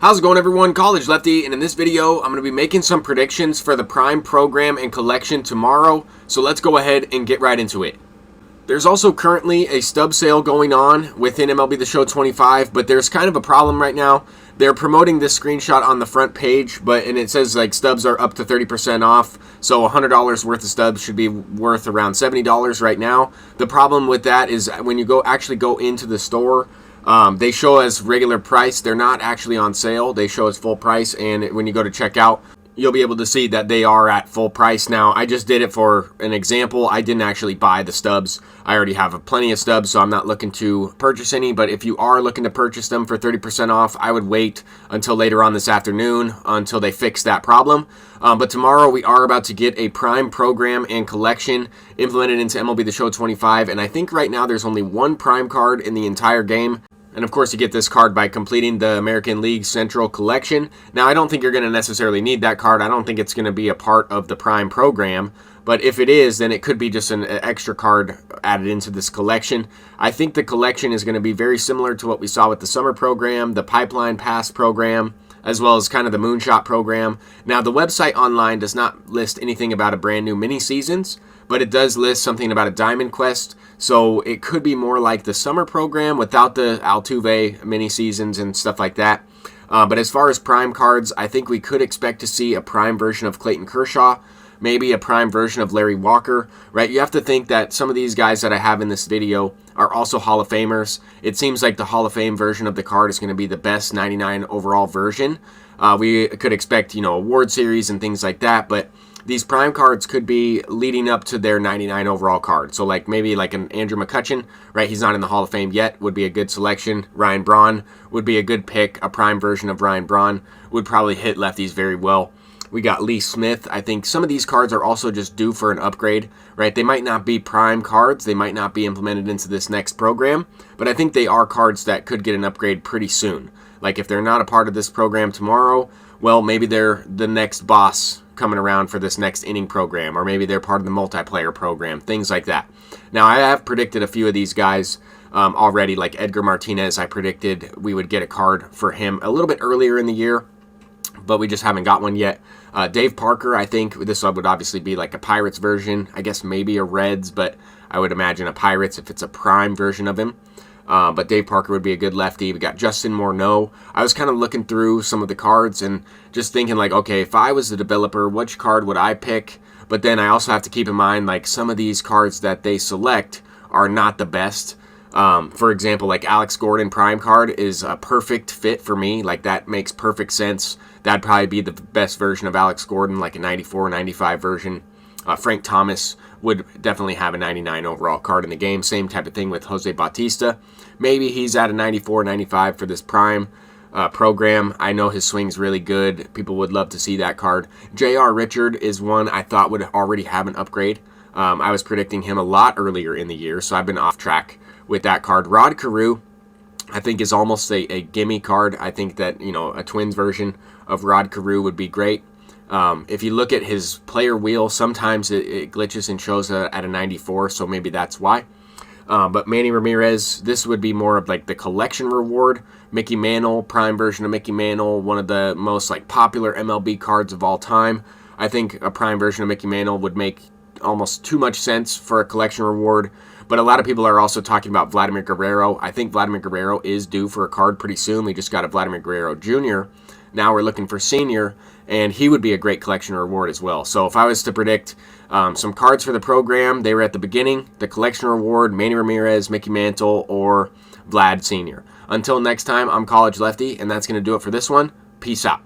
How's it going, everyone? College Lefty, and in this video I'm going to be making some predictions for the Prime program and collection tomorrow, so let's go ahead and get right into it. There's also currently a stub sale going on within MLB The Show 25, but there's kind of a problem right now. They're promoting this screenshot on the front page, and it says like stubs are up to 30% off, so $100 worth of stubs should be worth around $70 right now. The problem with that is when you actually go into the store, they show as regular price. They're not actually on sale. They show as full price, and when you go to checkout, you'll be able to see that they are at full price. Now, I just did it for an example. I didn't actually buy the stubs. I already have plenty of stubs, so I'm not looking to purchase any. But if you are looking to purchase them for 30% off, I would wait until later on this afternoon until they fix that problem. But tomorrow we are about to get a Prime program and collection implemented into MLB The Show 25. And I think right now there's only one Prime card in the entire game. And of course, you get this card by completing the American League Central Collection. Now, I don't think you're going to necessarily need that card. I don't think it's going to be a part of the Prime program. But if it is, then it could be just an extra card added into this collection. I think the collection is going to be very similar to what we saw with the Summer program, the Pipeline Pass program, as well as kind of the Moonshot program. Now, the website online does not list anything about a brand new mini seasons, but it does list something about a Diamond Quest. So it could be more like the Summer program without the Altuve mini seasons and stuff like that. But as far as Prime cards, I think we could expect to see a Prime version of Clayton Kershaw, maybe a Prime version of Larry Walker, right? You have to think that some of these guys that I have in this video are also Hall of Famers. It seems like the Hall of Fame version of the card is going to be the best 99 overall version. We could expect, award series and things like that, but these Prime cards could be leading up to their 99 overall card. So maybe an Andrew McCutchen, right? He's not in the Hall of Fame yet, would be a good selection. Ryan Braun would be a good pick. A Prime version of Ryan Braun would probably hit lefties very well. We got Lee Smith. I think some of these cards are also just due for an upgrade, right? They might not be Prime cards. They might not be implemented into this next program, but I think they are cards that could get an upgrade pretty soon. Like if they're not a part of this program tomorrow, well, maybe they're the next boss coming around for this next inning program, or maybe they're part of the multiplayer program, things like that. Now, I have predicted a few of these guys already, like Edgar Martinez. I predicted we would get a card for him a little bit earlier in the year, but we just haven't got one yet. Dave Parker, I think this would obviously be like a Pirates version. I guess maybe a Reds, but I would imagine a Pirates if it's a Prime version of him. But Dave Parker would be a good lefty. We got Justin Morneau. I was kind of looking through some of the cards and just thinking okay, if I was the developer, which card would I pick? But then I also have to keep in mind some of these cards that they select are not the best. For example, Alex Gordon Prime card is a perfect fit for me. That makes perfect sense. That'd probably be the best version of Alex Gordon, like a 94, 95 version. Frank Thomas would definitely have a 99 overall card in the game. Same type of thing with Jose Bautista. Maybe he's at a 94, 95 for this Prime program. I know his swing's really good. People would love to see that card. J.R. Richard is one I thought would already have an upgrade. I was predicting him a lot earlier in the year, so I've been off track with that card. Rod Carew, I think, is almost a gimme card. I think that, a Twins version of Rod Carew would be great. If you look at his player wheel, sometimes it glitches and shows at a 94, so maybe that's why. But Manny Ramirez, this would be more of the collection reward. Mickey Mantle, Prime version of Mickey Mantle, one of the most popular MLB cards of all time. I think a Prime version of Mickey Mantle would make almost too much sense for a collection reward. But a lot of people are also talking about Vladimir Guerrero. I think Vladimir Guerrero is due for a card pretty soon. We just got a Vladimir Guerrero Jr. Now we're looking for Senior, and he would be a great collection reward as well. So if I was to predict some cards for the program, they were at the beginning, the collection reward, Manny Ramirez, Mickey Mantle, or Vlad Senior. Until next time, I'm College Lefty, and that's going to do it for this one. Peace out.